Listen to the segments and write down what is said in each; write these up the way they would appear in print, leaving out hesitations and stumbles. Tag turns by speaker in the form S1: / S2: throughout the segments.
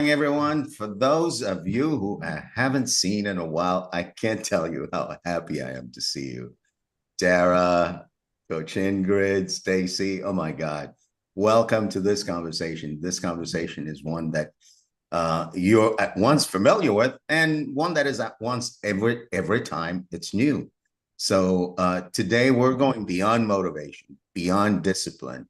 S1: Everyone. For those of you who I haven't seen in a while, I can't tell you how happy I am to see you. Dara, Coach Ingrid, Stacy. Oh my God. Welcome to this conversation. This conversation is one that you're at once familiar with and one that is at once every time it's new. So today we're going beyond motivation, beyond discipline,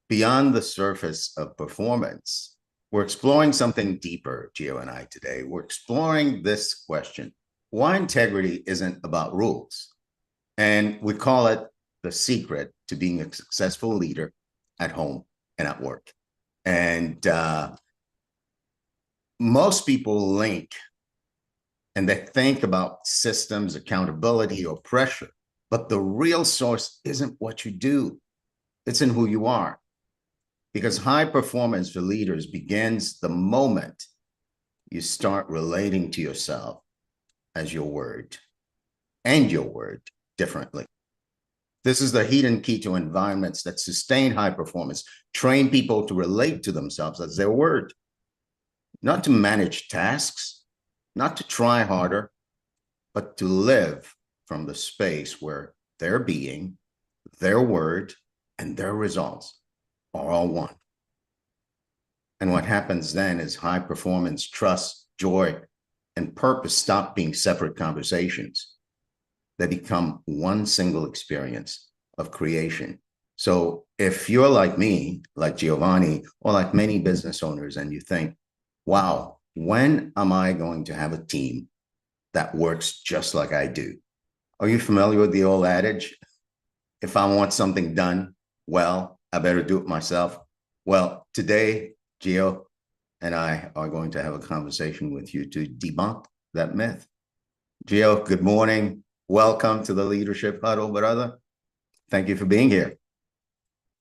S1: beyond the surface of performance. We're exploring something deeper, Gio and I, today. We're exploring this question: why integrity isn't about rules. And we call it the secret to being a successful leader at home and at work. And most people link and they think about systems, accountability, or pressure. But the real source isn't what you do, it's in who you are. Because high performance for leaders begins the moment you start relating to yourself as your word and your word differently. This is the hidden key to environments that sustain high performance. Train people to relate to themselves as their word, not to manage tasks, not to try harder, but to live from the space where their being, their word, and their results are all one. And what happens then is high performance, trust, joy, and purpose stop being separate conversations. They become one single experience of creation. So if you're like me, like Giovanni, or like many business owners, and you think, wow, when am I going to have a team that works just like I do? Are you familiar with the old adage? If I want something done well, I better do it myself. Well, today, Gio and I are going to have a conversation with you to debunk that myth. Gio, good morning. Welcome to the Leadership Huddle, brother. Thank you for being here.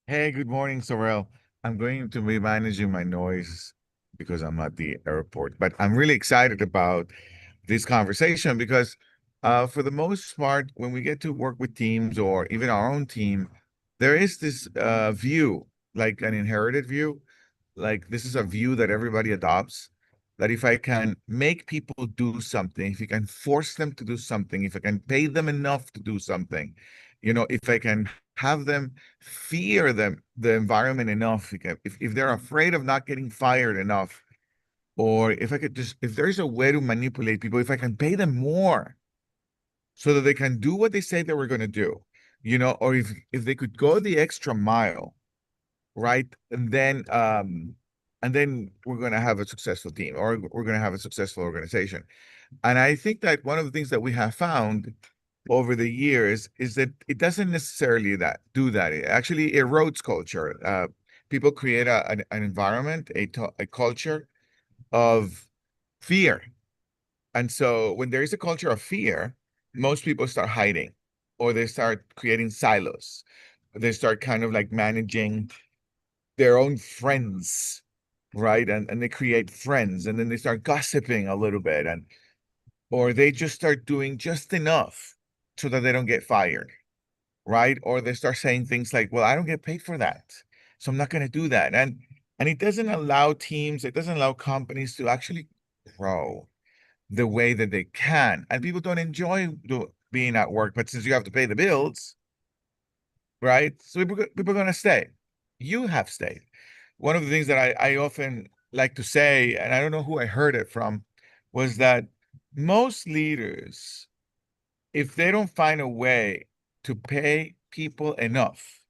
S2: Hey, good morning, Sorel. I'm going to be managing my noise because I'm at the airport, but I'm really excited about this conversation because, for the most part, when we get to work with teams or even our own team, there is this view, like an inherited view, like this is a view that everybody adopts. That if I can make people do something, if you can force them to do something, if I can pay them enough to do something, if I can have them fear the environment enough, if they're afraid of not getting fired enough, or if there's a way to manipulate people, if I can pay them more so that they can do what they say they were going to do, or if they could go the extra mile, right? And then we're going to have a successful team, or we're going to have a successful organization. And I think that one of the things that we have found over the years is that it doesn't necessarily do that. It actually erodes culture. People create an environment, a culture of fear. And so when there is a culture of fear, most people start hiding, or they start creating silos. They start kind of like managing their own friends, right? And they create friends, and then they start gossiping a little bit, or they just start doing just enough so that they don't get fired, right? Or they start saying things like, well, I don't get paid for that, so I'm not going to do that. And it doesn't allow companies to actually grow the way that they can. And people don't enjoy being at work, but since you have to pay the bills, right? So people are going to stay. You have stayed. One of the things that I often like to say, and I don't know who I heard it from, was that most leaders, if they don't find a way to pay people enough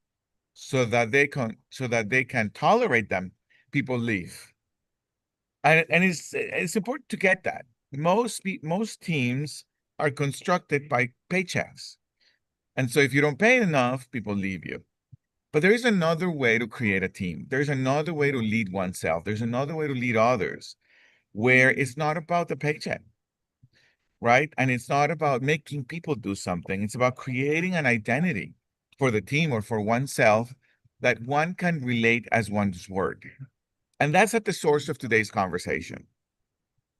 S2: so that they can tolerate them, people leave. And it's important to get that. Most teams are constructed by paychecks. And so if you don't pay enough, people leave you. But there is another way to create a team. There's another way to lead oneself. There's another way to lead others where it's not about the paycheck, right? And it's not about making people do something. It's about creating an identity for the team or for oneself that one can relate as one's word. And that's at the source of today's conversation.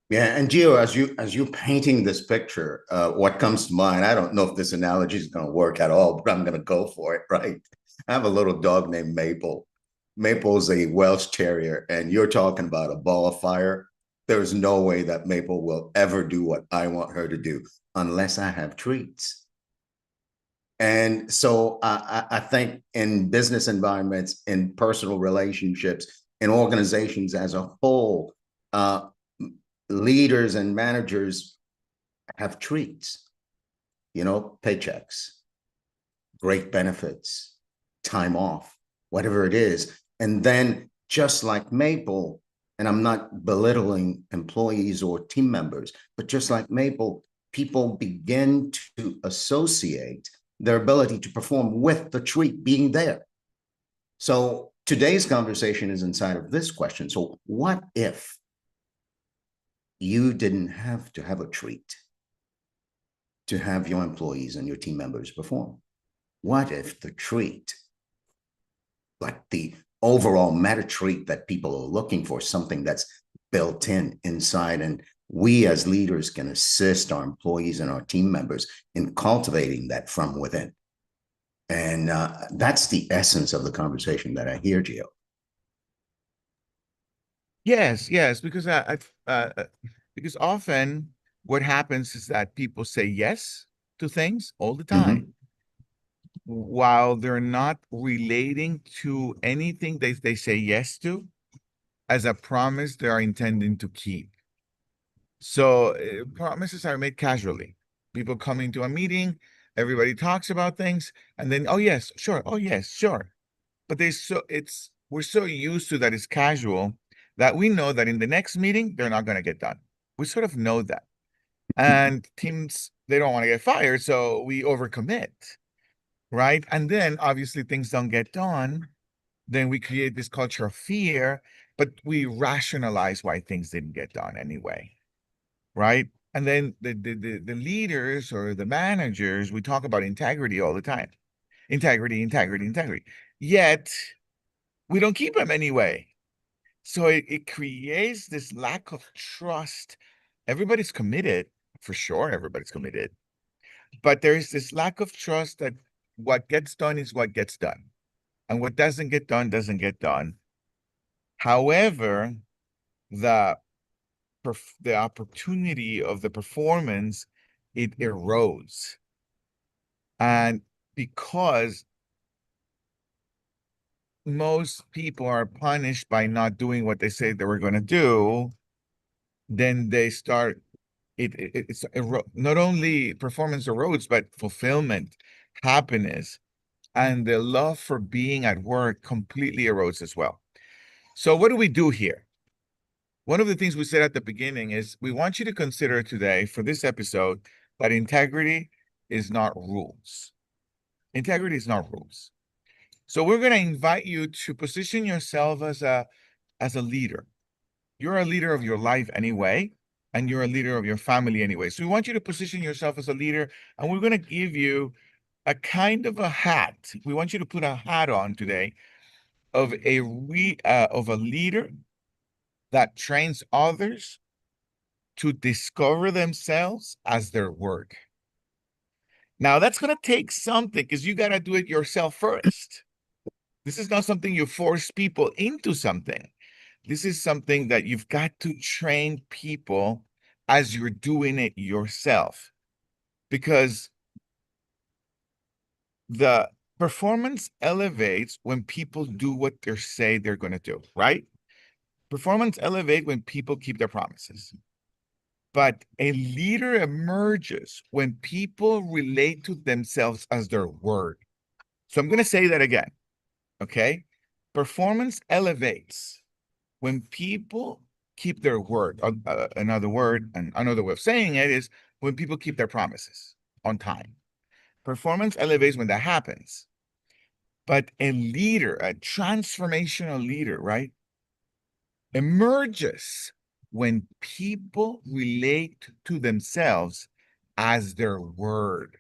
S1: Yeah, and Gio, as you painting this picture, what comes to mind? I don't know if this analogy is going to work at all, but I'm going to go for it. Right? I have a little dog named Maple. Maple's a Welsh Terrier, and you're talking about a ball of fire. there's no way that Maple will ever do what I want her to do unless I have treats. And so I think in business environments, in personal relationships, in organizations as a whole, leaders and managers have treats, paychecks, great benefits, time off, whatever it is. And then just like Maple, and I'm not belittling employees or team members, but just like Maple, people begin to associate their ability to perform with the treat being there. So today's conversation is inside of this question. So what if you didn't have to have a treat to have your employees and your team members perform? What if the treat, like the overall meta treat that people are looking for, something that's built in inside, and we as leaders can assist our employees and our team members in cultivating that from within? And that's the essence of the conversation that I hear, Gio.
S2: Yes, yes, because often what happens is that people say yes to things all the time while they're not relating to anything they say yes to as a promise they are intending to keep. So promises are made casually. People come into a meeting, everybody talks about things, and then, oh yes, sure, oh yes, sure. But we're so used to that it's casual that we know that in the next meeting they're not going to get done. We sort of know that. And teams, they don't want to get fired, so we overcommit, right? And then obviously things don't get done. Then we create this culture of fear, but we rationalize why things didn't get done anyway, right? And then the leaders or the managers, we talk about integrity all the time. Integrity, integrity, integrity. Yet we don't keep them anyway. So it creates this lack of trust. Everybody's committed, for sure, everybody's committed. But there's this lack of trust that what gets done is what gets done. And what doesn't get done doesn't get done. However, the the opportunity of the performance, it erodes. And because most people are punished by not doing what they say they were going to do, then they start it's not only performance erodes, but fulfillment, happiness, and the love for being at work completely erodes as well. So what do we do here? One of the things we said at the beginning is we want you to consider today for this episode that integrity is not rules. Integrity is not rules. So we're going to invite you to position yourself as a leader. You're a leader of your life anyway, and you're a leader of your family anyway. So we want you to position yourself as a leader, and we're going to give you a kind of a hat. We want you to put a hat on today of a leader that trains others to discover themselves as their work. Now that's going to take something because you got to do it yourself first. This is not something you force people into something. This is something that you've got to train people as you're doing it yourself, because the performance elevates when people do what they say they're going to do, right? Performance elevates when people keep their promises. But a leader emerges when people relate to themselves as their word. So I'm going to say that again, okay? Performance elevates when people keep their word. Another word, and another way of saying it is when people keep their promises on time. Performance elevates when that happens. But a leader, a transformational leader, right, emerges when people relate to themselves as their word.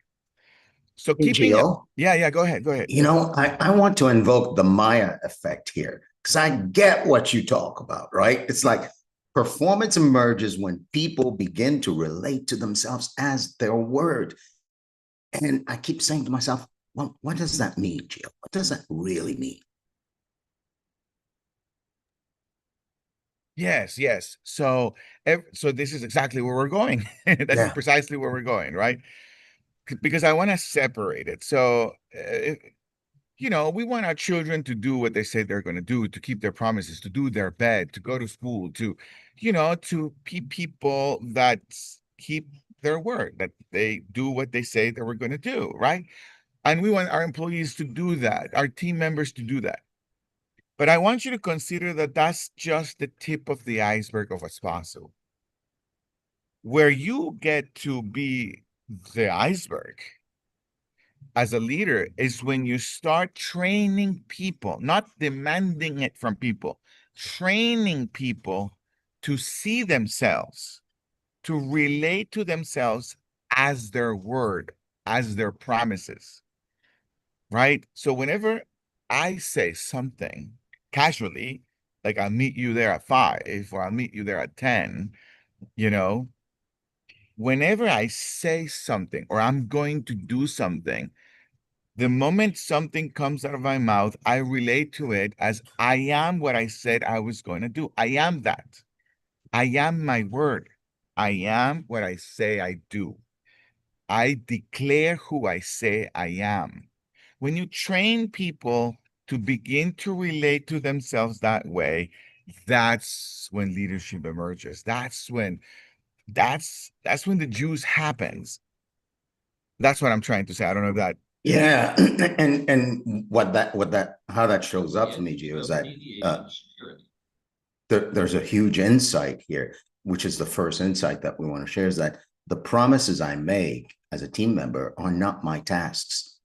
S2: So
S1: Hey,
S2: keeping it,
S1: Gio,
S2: yeah, go ahead, go ahead.
S1: I want to invoke the Maya effect here because I get what you talk about, right? It's like performance emerges when people begin to relate to themselves as their word. And I keep saying to myself, well, what does that mean, Gio? What does that really mean?
S2: Yes, yes. So, so this is exactly where we're going. That's
S1: Yeah.
S2: precisely where we're going, right? Because I want to separate it. So, we want our children to do what they say they're going to do, to keep their promises, to do their bed, to go to school, to be people that keep their word, that they do what they say they were going to do, right? And we want our employees to do that, our team members to do that. But I want you to consider that that's just the tip of the iceberg of what's possible. Where you get to be the iceberg as a leader is when you start training people, not demanding it from people, training people to see themselves, to relate to themselves as their word, as their promises, right? So whenever I say something casually, like I'll meet you there at 5 or I'll meet you there at 10, you know, whenever I say something or I'm going to do something, the moment something comes out of my mouth, I relate to it as I am what I said I was going to do. I am that. I am my word. I am what I say I do. I declare who I say I am. When you train people to begin to relate to themselves that way, that's when leadership emerges. That's when the juice happens. That's what I'm trying to say. I don't know if that.
S1: Yeah. And how that shows up for me, Gio, is that there's a huge insight here, which is the first insight that we want to share, is that the promises I make as a team member are not my tasks.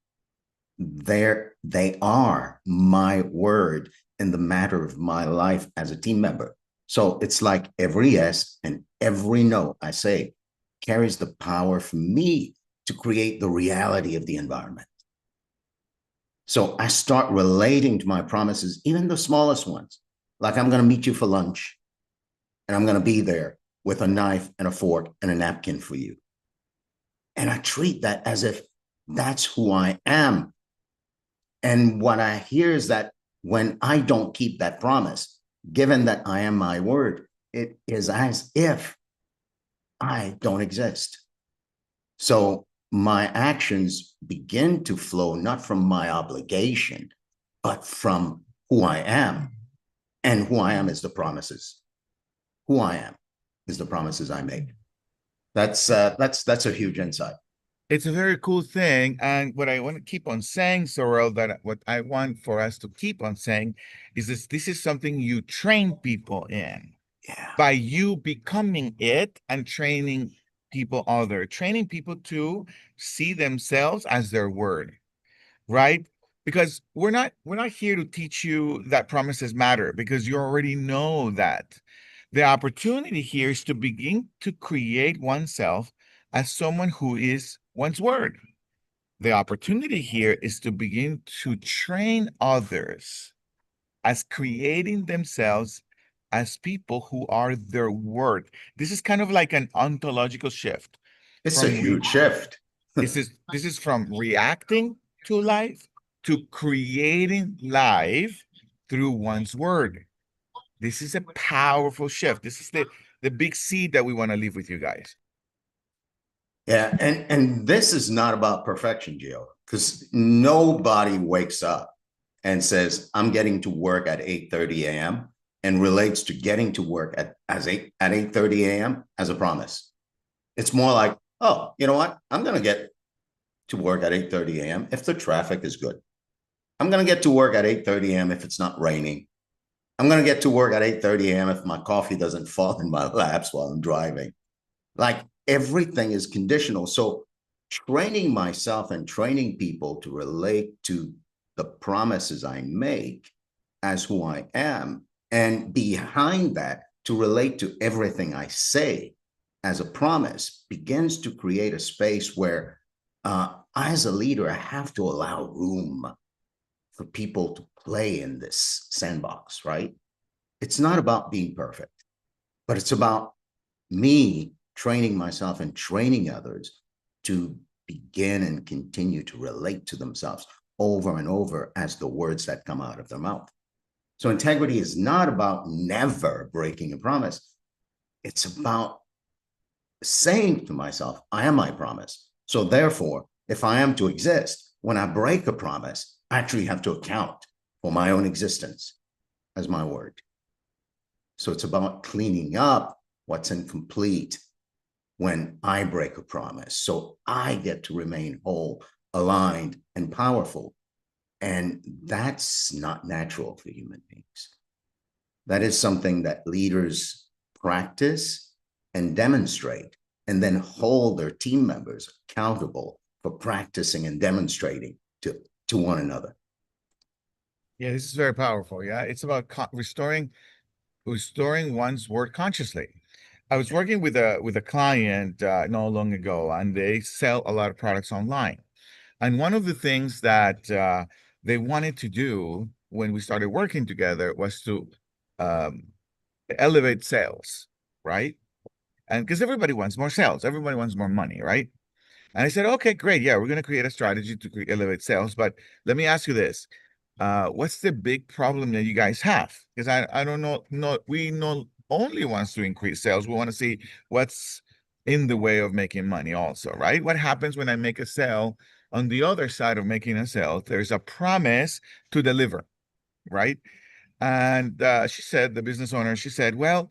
S1: They are my word in the matter of my life as a team member. So it's like every yes and every no I say carries the power for me to create the reality of the environment. So I start relating to my promises, even the smallest ones. Like, I'm going to meet you for lunch and I'm going to be there with a knife and a fork and a napkin for you. And I treat that as if that's who I am. And what I hear is that when I don't keep that promise, given that I am my word, it is as if I don't exist. So my actions begin to flow not from my obligation, but from who I am. And who I am is the promises. Who I am is the promises I make. That's a huge insight.
S2: It's a very cool thing. And what I want to keep on saying, Sorrel, that what I want for us to keep on saying is this is something you train people in
S1: Yeah.
S2: by you becoming it and training people to see themselves as their word, right? Because we're not here to teach you that promises matter because you already know that. The opportunity here is to begin to create oneself as someone who is one's word. The opportunity here is to begin to train others as creating themselves as people who are their word. This is kind of like an ontological shift
S1: It's a
S2: from
S1: huge shift.
S2: this is from reacting to life to creating life through one's word. This is a powerful shift. This is the big seed that we want to leave with you guys.
S1: Yeah, and this is not about perfection, Gio, because nobody wakes up and says, "I'm getting to work at 8:30 a.m." and relates to getting to work at 8:30 a.m. as a promise. It's more like, "Oh, you know what? I'm going to get to work at 8:30 a.m. if the traffic is good. I'm going to get to work at 8:30 a.m. if it's not raining. I'm going to get to work at 8:30 a.m. if my coffee doesn't fall in my laps while I'm driving." Like, everything is conditional. So training myself and training people to relate to the promises I make as who I am, and behind that, to relate to everything I say as a promise, begins to create a space where as a leader, I have to allow room for people to play in this sandbox, right? It's not about being perfect, but it's about me training myself and training others to begin and continue to relate to themselves over and over as the words that come out of their mouth. So integrity is not about never breaking a promise. It's about saying to myself, I am my promise. So therefore, if I am to exist, when I break a promise, I actually have to account for my own existence as my word. So it's about cleaning up what's incomplete when I break a promise. So I get to remain whole, aligned, and powerful. And that's not natural for human beings. That is something that leaders practice and demonstrate, and then hold their team members accountable for practicing and demonstrating to one another.
S2: Yeah, this is very powerful. Yeah, it's about restoring one's word consciously. I was working with a client not long ago, and they sell a lot of products online. And one of the things that they wanted to do when we started working together was to um, elevate sales, right? And because everybody wants more sales, everybody wants more money, right? And I said, okay, great. Yeah, we're going to create a strategy to elevate sales. But let me ask you this. What's the big problem that you guys have? Because I don't know, we not only wants to increase sales, we want to see what's in the way of making money also, right? What happens when I make a sale? On the other side of making a sale, there's a promise to deliver, right? And she said, the business owner, she said, well,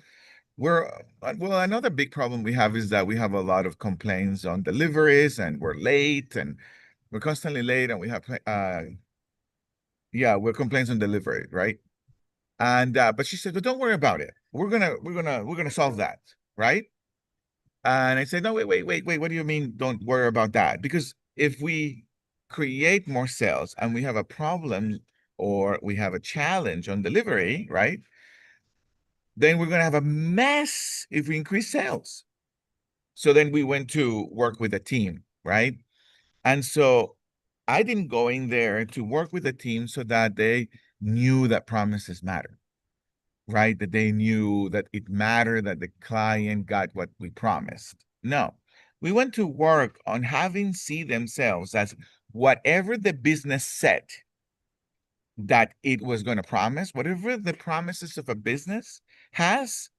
S2: another big problem we have is that we have a lot of complaints on deliveries, and we're late, and we're constantly late, and we have yeah, we're complaints on delivery, right? And but she said, but don't worry about it. We're gonna solve that, right? And I said, no, wait. What do you mean don't worry about that? Because if we create more sales and we have a problem or we have a challenge on delivery, right? Then we're gonna have a mess if we increase sales. So then we went to work with a team, right? And so I didn't go in there to work with the team so that they knew that promises matter, right? That they knew that it mattered that the client got what we promised. No, we went to work on having see themselves as whatever the business said that it was going to promise, whatever the promises of a business has,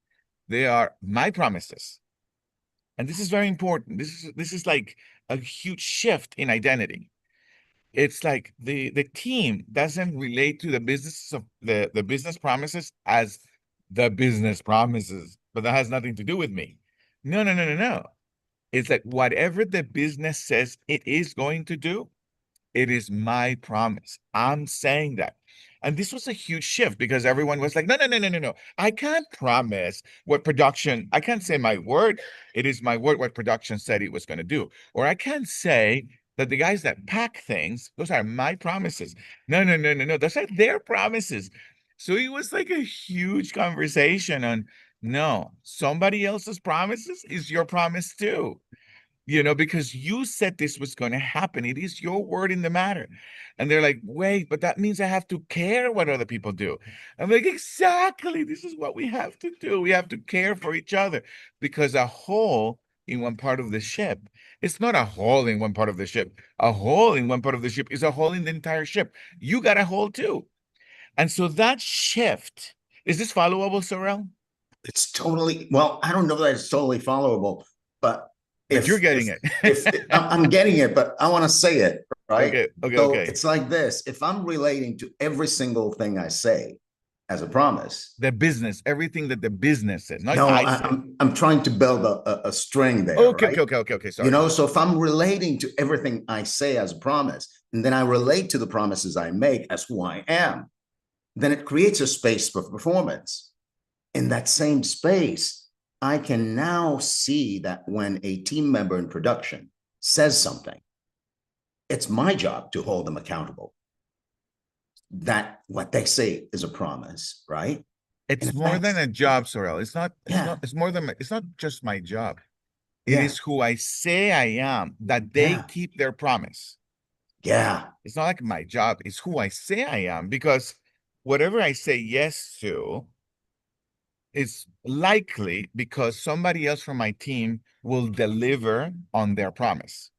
S2: they are my promises. And this is very important. This is like a huge shift in identity. It's like the team doesn't relate to the business of the business promises as the business promises, but that has nothing to do with me. No. It's like whatever the business says it is going to do, it is my promise. I'm saying that. And this was a huge shift because everyone was like, no. I can't promise what production, I can't say my word. It is my word what production said it was going to do. Or I can't say that the guys that pack things, those are my promises. No. Those are their promises. So it was like a huge conversation on no, somebody else's promises is your promise too, because you said this was going to happen. It is your word in the matter. And they're like, wait, but that means I have to care what other people do. I'm like, exactly. This is what we have to do. We have to care for each other because a hole in one part of the ship, it's not a hole in one part of the ship. A hole in one part of the ship is a hole in the entire ship. You got a hole too. And so that shift, is this followable, Sorrel?
S1: It's totally, well, I don't know that it's totally followable, but
S2: But you're
S1: if
S2: getting
S1: if
S2: it.
S1: if I'm getting it, but I want to say it, right? So
S2: Okay.
S1: it's like this: if I'm relating to every single thing I say as a promise,
S2: The business, everything that the business says, not
S1: no,
S2: I say.
S1: I'm trying to build a string there, right?
S2: Okay. Sorry.
S1: So if I'm relating to everything I say as a promise, and then I relate to the promises I make as who I am, then it creates a space for performance. In that same space, I can now see that when a team member in production says something, it's my job to hold them accountable. That what they say is a promise, right? And
S2: It's
S1: if
S2: more than
S1: that's,
S2: a job, Sorel.
S1: yeah,
S2: It's more than, it's not just my job. It
S1: yeah,
S2: is who I say I am, that they
S1: yeah,
S2: keep their promise.
S1: yeah,
S2: It's not like my job, it's who I say I am, because whatever I say yes to is likely because somebody else from my team will deliver on their promise.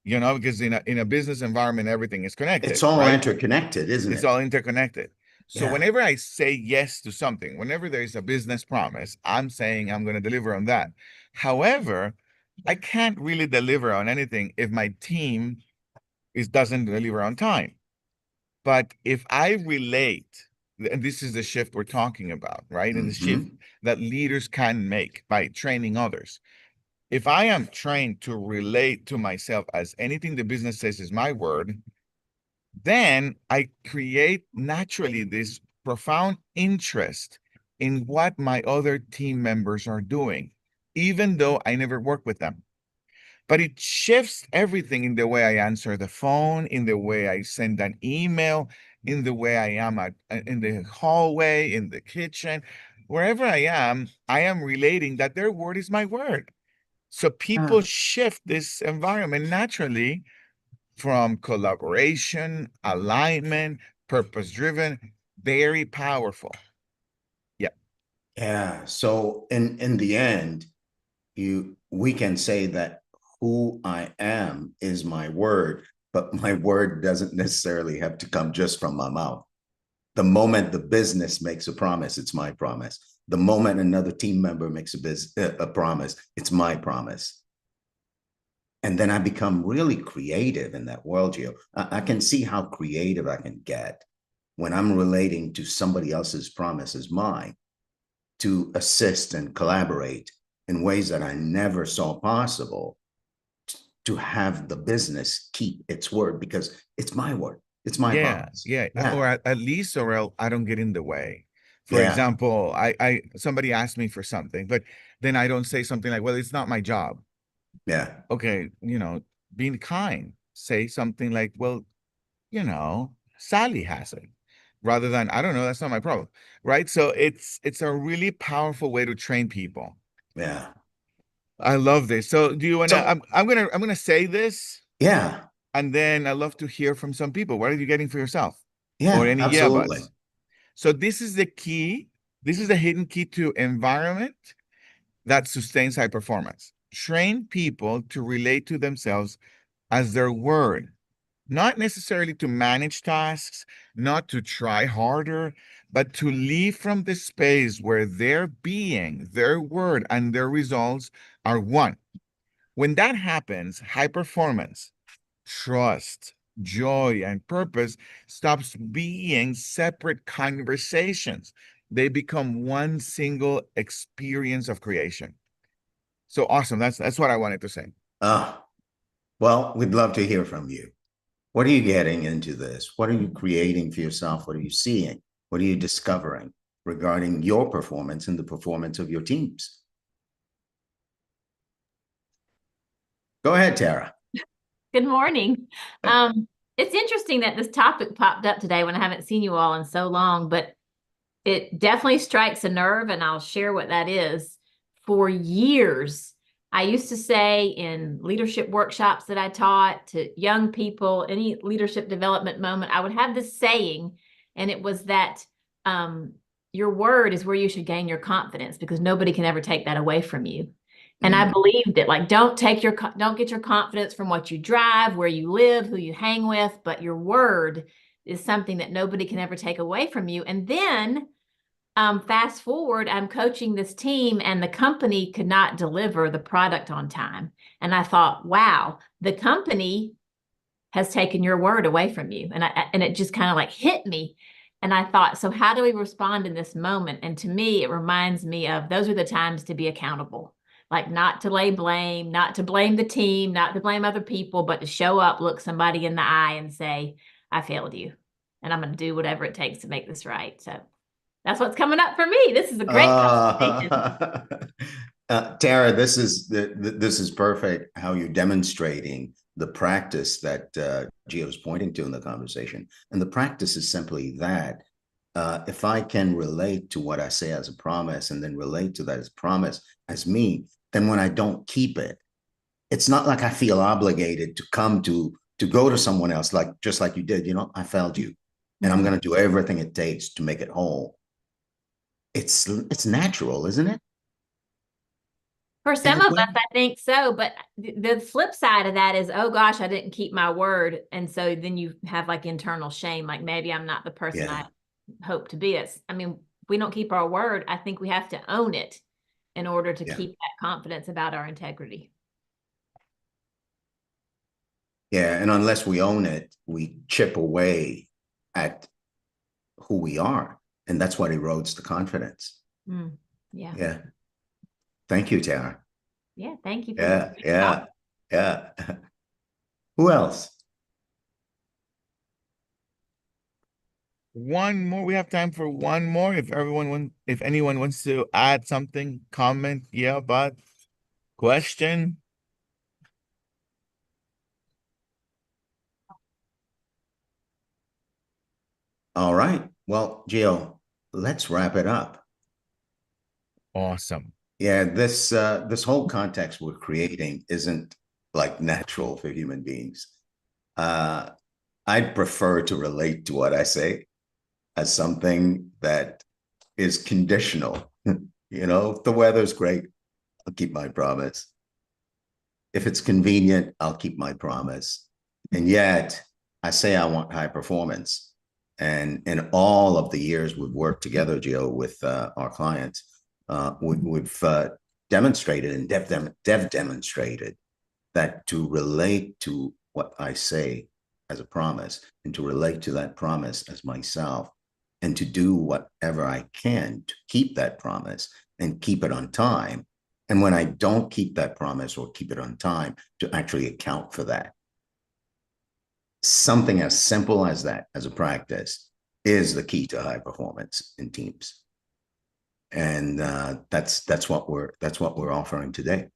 S2: Because in a business environment, everything is
S1: it's
S2: connected,
S1: all
S2: right?
S1: interconnected, isn't
S2: It's
S1: it?
S2: all interconnected. So
S1: Yeah.
S2: whenever I say yes to something, whenever there is a business promise, I'm saying I'm going to deliver on that. However, I can't really deliver on anything if my team doesn't deliver on time. But if I relate, and this is the shift we're talking about, right? And the shift
S1: Hmm.
S2: that leaders can make by training others. If I am trained to relate to myself as anything the business says is my word, then I create naturally this profound interest in what my other team members are doing, even though I never work with them. But it shifts everything in the way I answer the phone, in the way I send an email, in the way I am in the hallway, in the kitchen, wherever I am relating that their word is my word. So people shift this environment naturally from collaboration, alignment, purpose driven, very powerful. Yeah.
S1: Yeah. So in the end, we can say that who I am is my word, but my word doesn't necessarily have to come just from my mouth. The moment the business makes a promise, it's my promise. The moment another team member makes a promise, it's my promise. And then I become really creative in that world, Gio. I can see how creative I can get when I'm relating to somebody else's promise as mine to assist and collaborate in ways that I never saw possible to have the business keep its word because it's my word. It's my
S2: Yeah,
S1: promise.
S2: yeah,
S1: Yeah.
S2: or at least, or else I don't get in the way. For
S1: Yeah.
S2: example, somebody asked me for something, but then I don't say something like, "Well, it's not my job."
S1: Yeah.
S2: Okay, being kind. Say something like, "Well, Sally has it," rather than, "I don't know, that's not my problem." Right? So it's a really powerful way to train people.
S1: Yeah.
S2: I love this. So do you wanna?
S1: So,
S2: I'm gonna say this,
S1: yeah.
S2: and then I love to hear from some people. What are you getting for yourself, or
S1: Yeah.
S2: any yeah
S1: Absolutely.
S2: buts? So this is the key. This is the hidden key to environment that sustains high performance. Train people to relate to themselves as their word, not necessarily to manage tasks, not to try harder, but to leave from the space where their being, their word, and their results are one. When that happens, high performance, trust, joy, and purpose stops being separate conversations. They become one single experience of creation. So awesome. That's what I wanted to say.
S1: Uh, well, we'd love to hear from you. What are you getting into this? What are you creating for yourself? What are you seeing? What are you discovering regarding your performance and the performance of your teams? Go ahead, Tara.
S3: Good morning. Um, it's interesting that this topic popped up today when I haven't seen you all in so long, but it definitely strikes a nerve, and I'll share what that is. For years, I used to say in leadership workshops that I taught to young people, any leadership development moment, I would have this saying, and it was that your word is where you should gain your confidence because nobody can ever take that away from you. And I
S1: Mm.
S3: believed it. Like, don't get your confidence from what you drive, where you live, who you hang with, but your word is something that nobody can ever take away from you. And then fast forward, I'm coaching this team, and the company could not deliver the product on time. And I thought, wow, the company has taken your word away from you. And it just kind of like hit me. And I thought, so how do we respond in this moment? And to me, it reminds me of those are the times to be accountable. Like, not to lay blame, not to blame the team, not to blame other people, but to show up, look somebody in the eye and say, I failed you. And I'm going to do whatever it takes to make this right. So that's what's coming up for me. This is a great conversation.
S1: Uh, Tara, this is perfect. How you're demonstrating the practice that Gio's pointing to in the conversation, and the practice is simply that. If I can relate to what I say as a promise, and then relate to that as promise as me, then when I don't keep it, it's not like I feel obligated to come to go to someone else, like just like you did. I failed you, and I'm
S3: Mhm.
S1: going to do everything it takes to make it whole. It's natural, isn't it?
S3: For
S1: In
S3: some
S1: a
S3: of
S1: way.
S3: us, I think so. But the flip side of that is, oh gosh, I didn't keep my word. And so then you have like internal shame, like maybe I'm not the person I
S1: Yeah.
S3: hope to be. I mean, if we don't keep our word, I think we have to own it in order to
S1: Yeah.
S3: keep that confidence about our integrity.
S1: Yeah, and unless we own it, we chip away at who we are, and that's what erodes the confidence.
S3: Yeah.
S1: Yeah. Thank you, Tara.
S3: Yeah. Thank you for
S1: Yeah,
S3: this.
S1: yeah, yeah. Who else?
S2: One more. We have time for one more. If anyone wants to add something, comment, yeah, but question.
S1: All right. Well, Gio, let's wrap it up.
S2: Awesome.
S1: Yeah, this whole context we're creating isn't like natural for human beings. Uh, I'd prefer to relate to what I say as something that is conditional. You know, if the weather's great, I'll keep my promise. If it's convenient, I'll keep my promise. And yet, I say I want high performance. And in all of the years we've worked together, Gio, with our clients, we've demonstrated and Dev demonstrated that to relate to what I say as a promise and to relate to that promise as myself and to do whatever I can to keep that promise and keep it on time. And when I don't keep that promise or keep it on time, to actually account for that. Something as simple as that, as a practice, is the key to high performance in teams. And that's what we're offering today.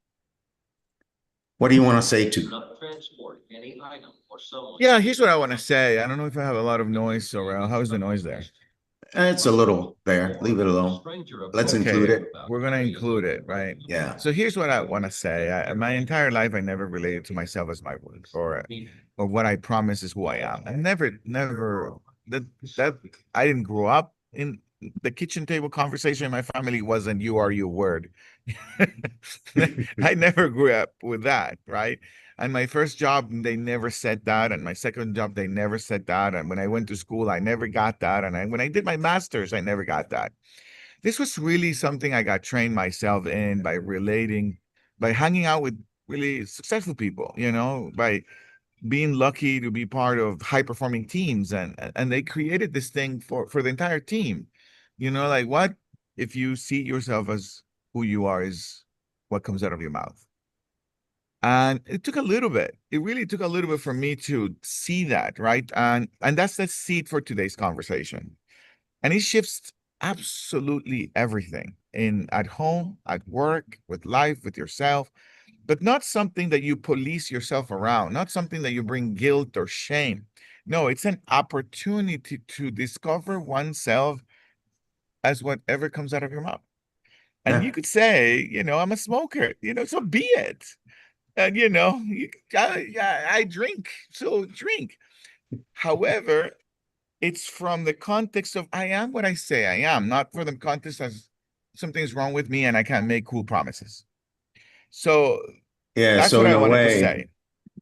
S1: What do you want to say to?
S4: Not transport any item or someone.
S2: Yeah, here's what I want to say. I don't know if I have a lot of noise around. How's the noise there?
S1: It's a little there. Leave it alone. Let's include it.
S2: We're gonna include it, right?
S1: Yeah.
S2: So here's what I want to say. My entire life, I never related to myself as my word, or what I promise is who I am. I never that I didn't grow up in the kitchen table conversation in my family wasn't "you are your word." I never grew up with that, right? And my first job, they never said that. And my second job, they never said that. And when I went to school, I never got that. And when I did my master's, I never got that. This was really something I got trained myself in by relating, by hanging out with really successful people, by being lucky to be part of high performing teams. And they created this thing for the entire team. Like, what if you see yourself as who you are is what comes out of your mouth? And it took a little bit. It really took a little bit for me to see that, right? And that's the seed for today's conversation. And it shifts absolutely everything at home, at work, with life, with yourself, but not something that you police yourself around, not something that you bring guilt or shame. No, it's an opportunity to discover oneself as whatever comes out of your mouth. And
S1: Yeah.
S2: you could say, I'm a smoker, so be it. And I drink, so drink. However, it's from the context of I am what I say I am, not for the context as something's wrong with me and I can't make cool promises. So
S1: Yeah.
S2: that's
S1: So
S2: what
S1: in
S2: I
S1: a
S2: wanted to
S1: way,
S2: say.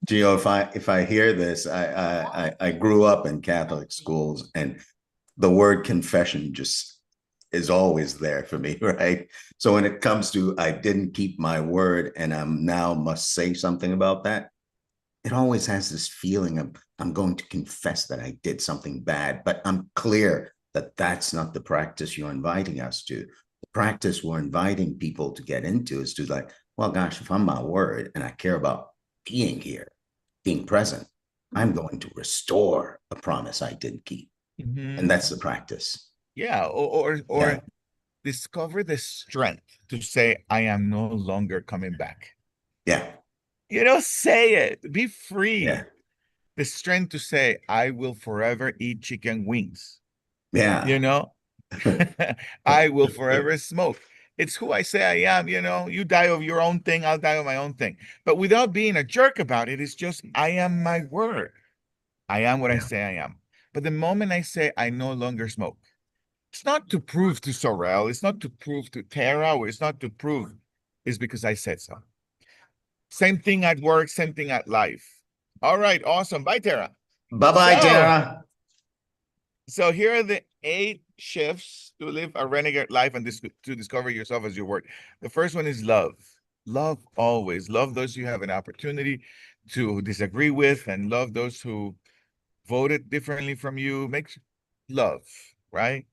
S1: Gio, if I hear this, I grew up in Catholic schools, and the word confession just is always there for me, right? So when it comes to I didn't keep my word and I'm now must say something about that, it always has this feeling of I'm going to confess that I did something bad, but I'm clear that that's not the practice you're inviting us to. The practice we're inviting people to get into is to like, well, gosh, if I'm my word and I care about being here, being present, I'm going to restore a promise I didn't keep. And that's the practice.
S2: Yeah, or
S1: Yeah.
S2: discover the strength to say, I am no longer coming back.
S1: Yeah.
S2: Say it, be free.
S1: Yeah.
S2: The strength to say, I will forever eat chicken wings.
S1: Yeah.
S2: I will forever smoke. It's who I say I am. You die of your own thing, I'll die of my own thing. But without being a jerk about it, it's just, I am my word. I am what I
S1: Yeah.
S2: say I am. But the moment I say I no longer smoke, it's not to prove to Sorrel, it's not to prove to Tara, or it's not to prove, it's because I said so. Same thing at work, same thing at life. All right, awesome. Bye, Tara.
S1: Bye-bye,
S2: So-
S1: Tara.
S2: So here are the 8 shifts to live a renegade life and to discover yourself as your word. The first one is love. Love always. Love those you have an opportunity to disagree with, and love those who voted differently from you. Make love, right?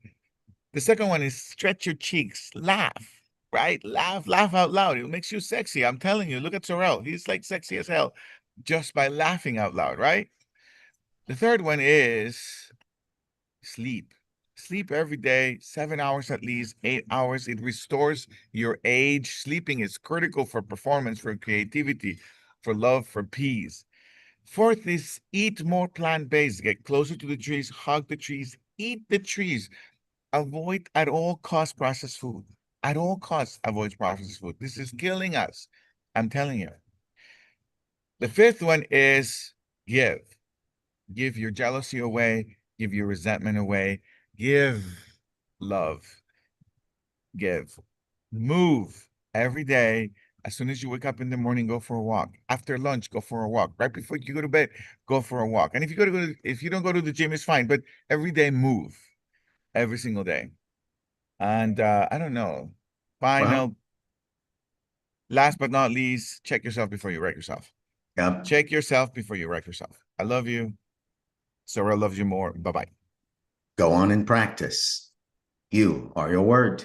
S2: The second one is stretch your cheeks, laugh, right? Laugh out loud. It makes you sexy. I'm telling you, look at Sorrel. He's like sexy as hell just by laughing out loud, right? The third one is sleep. Sleep every day, 7 hours at least, 8 hours. It restores your age. Sleeping is critical for performance, for creativity, for love, for peace. Fourth is eat more plant-based. Get closer to the trees, hug the trees, eat the trees. Avoid at all costs processed food. At all costs, avoid processed food. This is killing us. I'm telling you. The fifth one is give. Give your jealousy away. Give your resentment away. Give love. Give. Move every day. As soon as you wake up in the morning, go for a walk. After lunch, go for a walk. Right before you go to bed, go for a walk. And if you don't go to the gym, it's fine. But every day, move. Every single day. And I don't know.
S1: Well,
S2: Last but not least, check yourself before you wreck yourself.
S1: yeah,
S2: Check yourself before you wreck yourself. I love you. Sorrel loves you more. Bye-bye.
S1: go on and practice. You are your word.